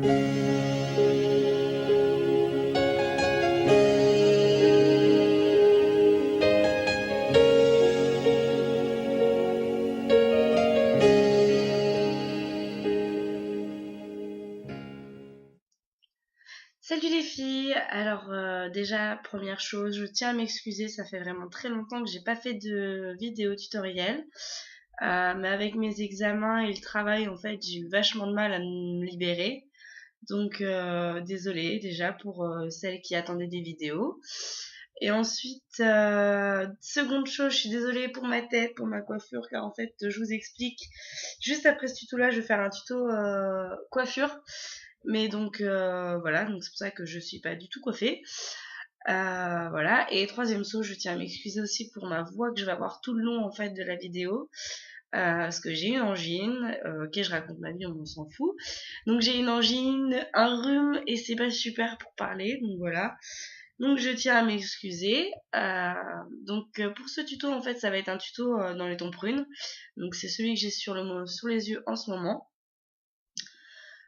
Salut les filles. Alors déjà première chose, je tiens à m'excuser, ça fait vraiment très longtemps que j'ai pas fait de vidéo tutoriel. Mais avec mes examens et le travail, en fait, j'ai eu vachement de mal à me libérer. Donc désolée déjà pour celles qui attendaient des vidéos. Et ensuite, seconde chose, je suis désolée pour ma tête, pour ma coiffure, car en fait, je vous explique, juste après ce tuto-là, je vais faire un tuto coiffure. Mais donc voilà, donc c'est pour ça que je suis pas du tout coiffée. Voilà. Et troisième chose, je tiens à m'excuser aussi pour ma voix que je vais avoir tout le long en fait de la vidéo. Parce que j'ai une angine, ok, je raconte ma vie, on s'en fout. Donc j'ai une angine, un rhume et c'est pas super pour parler, donc voilà. Donc je tiens à m'excuser. Donc pour ce tuto en fait ça va être un tuto dans les tons prunes. Donc c'est celui que j'ai sur les yeux en ce moment.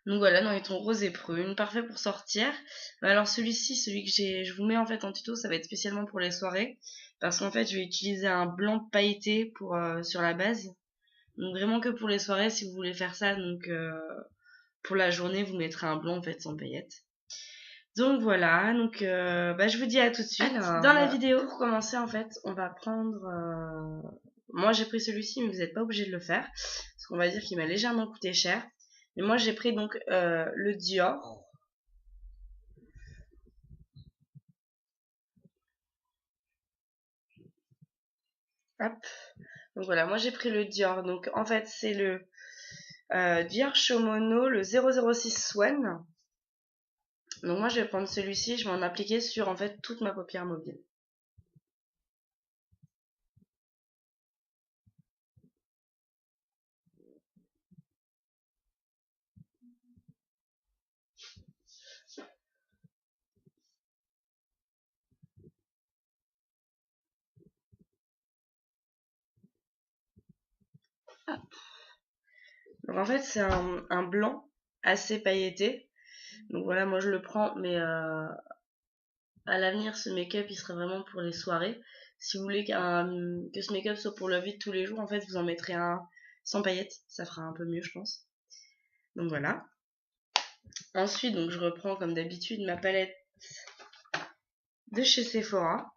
Donc voilà, dans les tons rose et prune, parfait pour sortir. Alors celui que je vous mets en fait en tuto, ça va être spécialement pour les soirées. Parce qu'en fait je vais utiliser un blanc pailleté pour sur la base. Donc vraiment que pour les soirées, si vous voulez faire ça, donc pour la journée, vous mettrez un blanc en fait sans paillettes. Donc voilà, donc je vous dis à tout de suite. Alors, dans la vidéo, pour commencer en fait, on va prendre... Moi j'ai pris celui-ci, mais vous n'êtes pas obligé de le faire. Parce qu'on va dire qu'il m'a légèrement coûté cher. Mais moi j'ai pris donc le Dior. Hop. Donc voilà, moi j'ai pris le Dior. Donc en fait c'est le Dior Shomono, le 006 Swan. Donc moi je vais prendre celui-ci, je vais en appliquer sur en fait toute ma paupière mobile. Donc en fait c'est un blanc assez pailleté. Donc voilà, moi je le prends, mais à l'avenir ce make-up il serait vraiment pour les soirées. Si vous voulez que ce make-up soit pour la vie de tous les jours, en fait vous en mettrez un sans paillettes, ça fera un peu mieux je pense. Donc voilà. Ensuite donc je reprends comme d'habitude ma palette de chez Sephora.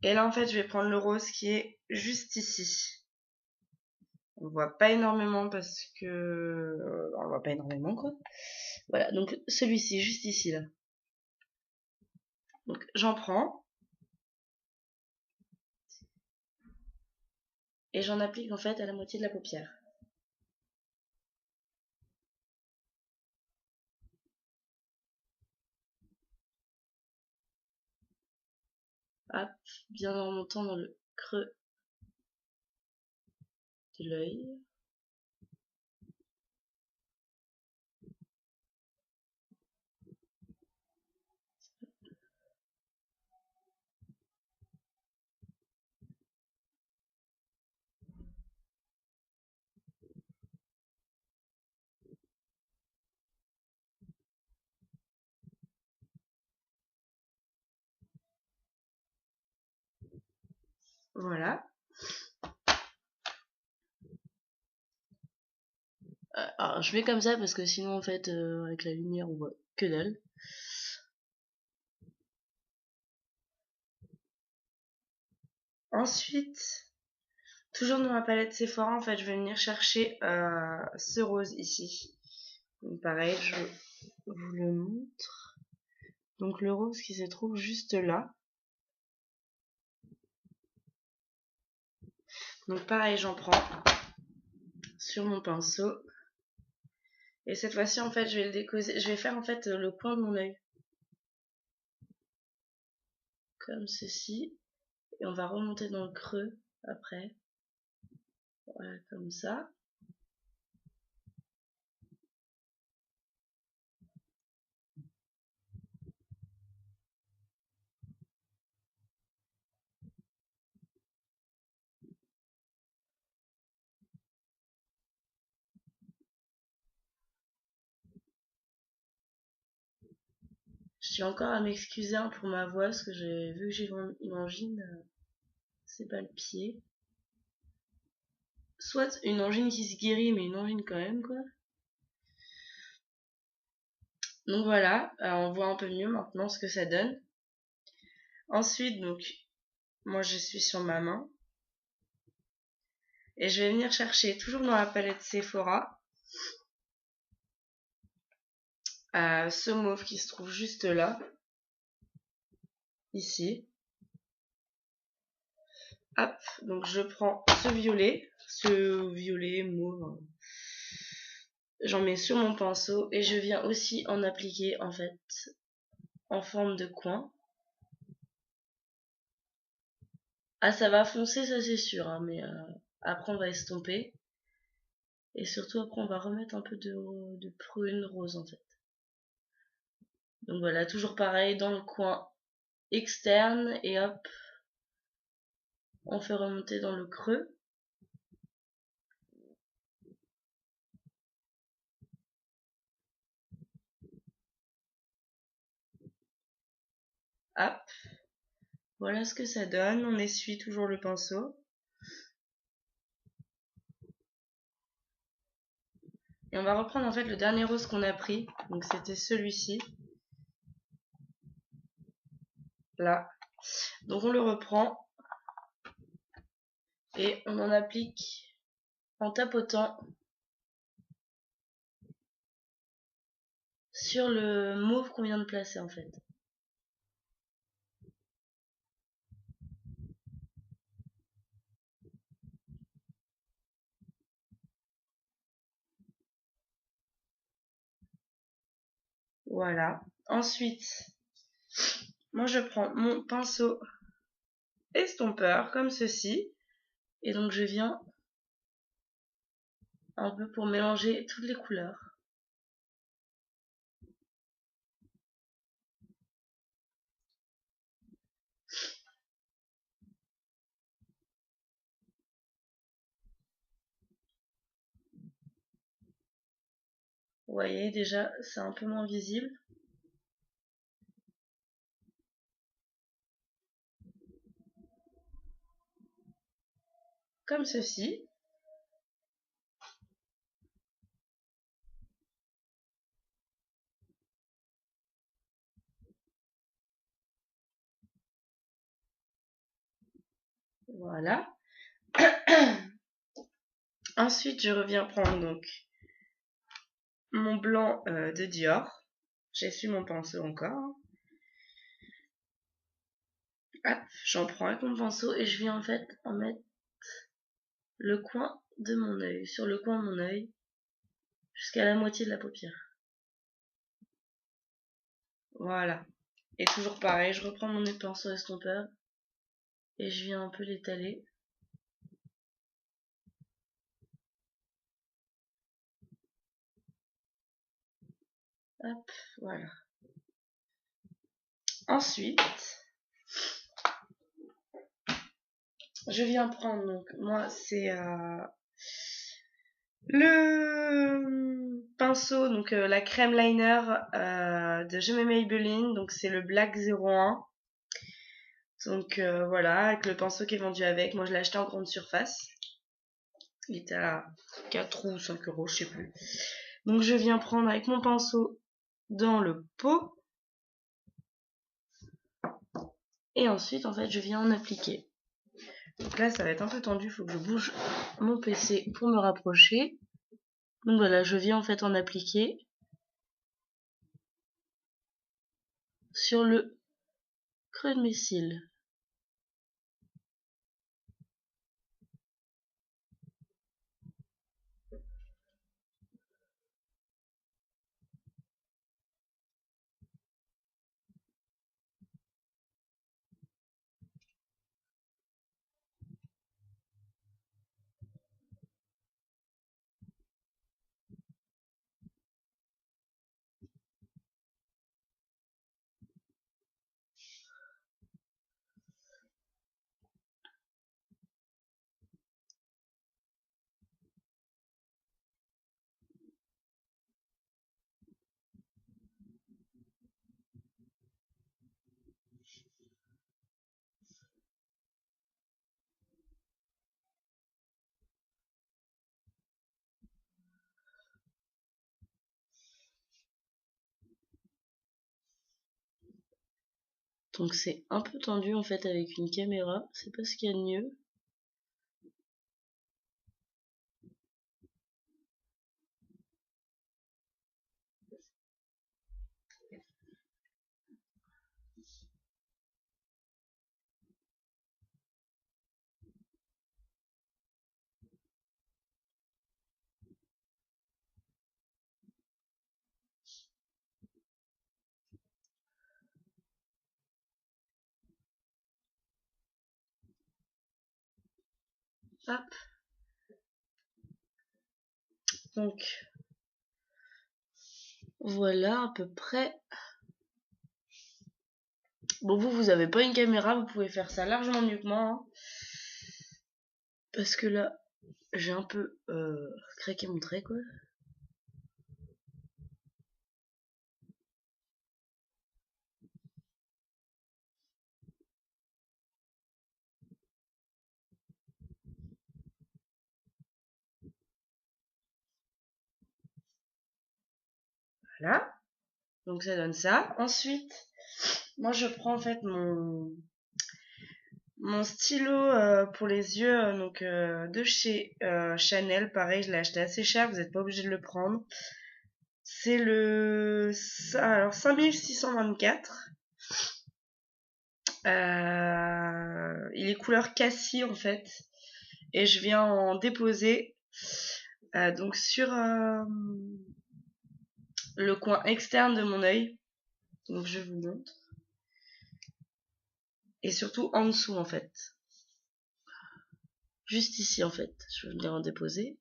Et là en fait je vais prendre le rose qui est juste ici. On voit pas énormément parce que... on voit pas énormément quoi. Voilà, donc celui-ci, juste ici là. Donc j'en prends. Et j'en applique en fait à la moitié de la paupière. Hop, bien en remontant dans le creux de l'œil. Voilà. Alors je mets comme ça parce que sinon en fait avec la lumière on voit que dalle. Ensuite, toujours dans ma palette Sephora, en fait je vais venir chercher ce rose ici. Donc pareil, je vous le montre. Donc le rose qui se trouve juste là. Donc pareil, j'en prends sur mon pinceau. Et cette fois-ci, en fait, je vais le décoser. Je vais faire en fait le coin de mon œil. Comme ceci. Et on va remonter dans le creux après. Voilà, comme ça. Je tiens encore à m'excuser pour ma voix parce que j'ai vu que j'ai une angine, c'est pas le pied. Soit une angine qui se guérit, mais une angine quand même, quoi. Donc voilà, on voit un peu mieux maintenant ce que ça donne. Ensuite, donc, moi je suis sur ma main. Et je vais venir chercher, toujours dans la palette Sephora, ce mauve qui se trouve juste là, ici. Hop, donc je prends ce violet mauve. J'en mets sur mon pinceau et je viens aussi en appliquer en fait en forme de coin. Ah, ça va foncer, ça c'est sûr, hein, mais après on va estomper. Et surtout après on va remettre un peu de prune rose en fait. Donc voilà, toujours pareil dans le coin externe et hop, on fait remonter dans le creux. Hop, voilà ce que ça donne. On essuie toujours le pinceau. Et on va reprendre en fait le dernier rose qu'on a pris. Donc c'était celui-ci. Là. Donc on le reprend. Et on en applique en tapotant sur le mauve qu'on vient de placer en fait. Voilà. Ensuite, moi je prends mon pinceau estompeur comme ceci. Et donc je viens un peu pour mélanger toutes les couleurs. Vous voyez déjà c'est un peu moins visible. Comme ceci. Voilà. Ensuite, je reviens prendre donc mon blanc de Dior. J'essuie mon pinceau encore. Hop, j'en prends avec mon pinceau et je viens en fait en mettre le coin de mon œil, sur le coin de mon œil, jusqu'à la moitié de la paupière. Voilà. Et toujours pareil, je reprends mon pinceau estompeur et je viens un peu l'étaler. Hop, voilà. Ensuite, je viens prendre, donc moi c'est le pinceau, donc la crème liner de Je m'aime Maybelline, donc c'est le Black 01. Donc voilà, avec le pinceau qui est vendu avec, moi je l'ai acheté en grande surface. Il était à 4 ou 5 euros, je sais plus. Donc je viens prendre avec mon pinceau dans le pot. Et ensuite, en fait, je viens en appliquer. Donc là, ça va être un peu tendu, il faut que je bouge mon PC pour me rapprocher. Donc voilà, je viens en fait en appliquer sur le creux de mes cils. Donc c'est un peu tendu en fait avec une caméra, c'est pas ce qu'il y a de mieux. Hop. Donc voilà à peu près. Bon, vous avez pas une caméra, vous pouvez faire ça largement mieux que moi, hein. Parce que là, j'ai un peu craqué mon trait, quoi. Voilà. Donc ça donne ça. Ensuite, moi je prends en fait mon stylo pour les yeux, donc de chez Chanel. Pareil, je l'ai acheté assez cher, vous n'êtes pas obligé de le prendre. C'est le 5624. Il est couleur cassis en fait. Et je viens en déposer donc sur le coin externe de mon œil. Donc je vous montre. Et surtout en dessous en fait. Juste ici en fait. Je vais venir en déposer.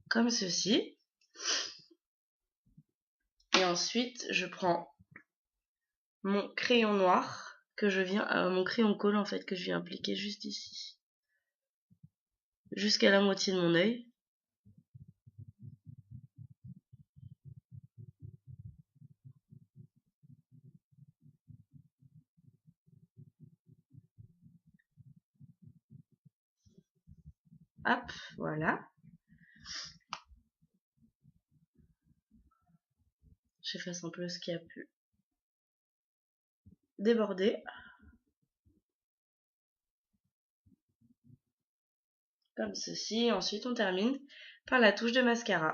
Comme ceci. Et ensuite, je prends mon crayon noir que je viens, mon crayon colle en fait que je viens appliquer juste ici, jusqu'à la moitié de mon œil. Hop, voilà. J'efface un peu ce qui a pu déborder. Comme ceci. Ensuite, on termine par la touche de mascara.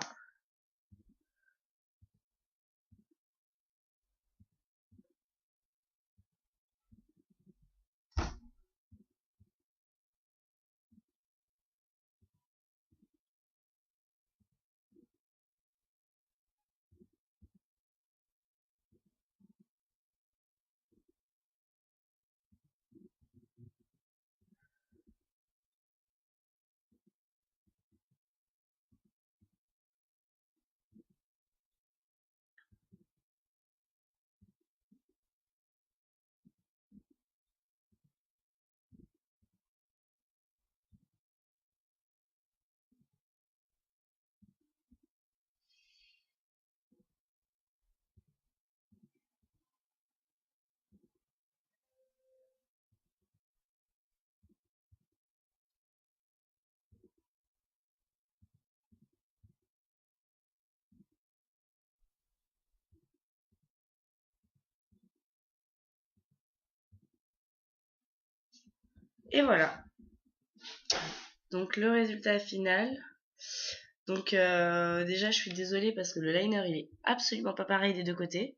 Et voilà. Donc le résultat final. Donc déjà je suis désolée parce que le liner il est absolument pas pareil des deux côtés.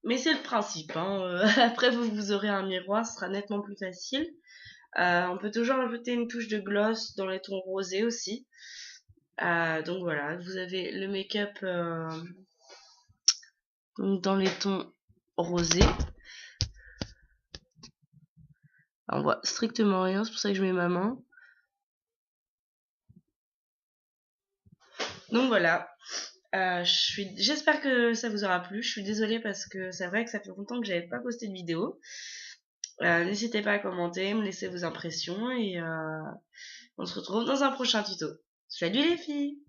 Mais c'est le principe, hein. Après vous aurez un miroir, ce sera nettement plus facile. On peut toujours ajouter une touche de gloss dans les tons rosés aussi. Donc voilà, vous avez le make-up dans les tons rosés. On voit strictement rien, c'est pour ça que je mets ma main. Donc voilà, j'espère que ça vous aura plu. Je suis désolée parce que c'est vrai que ça fait longtemps que j'avais pas posté de vidéo. N'hésitez pas à commenter, me laisser vos impressions et on se retrouve dans un prochain tuto. Salut les filles!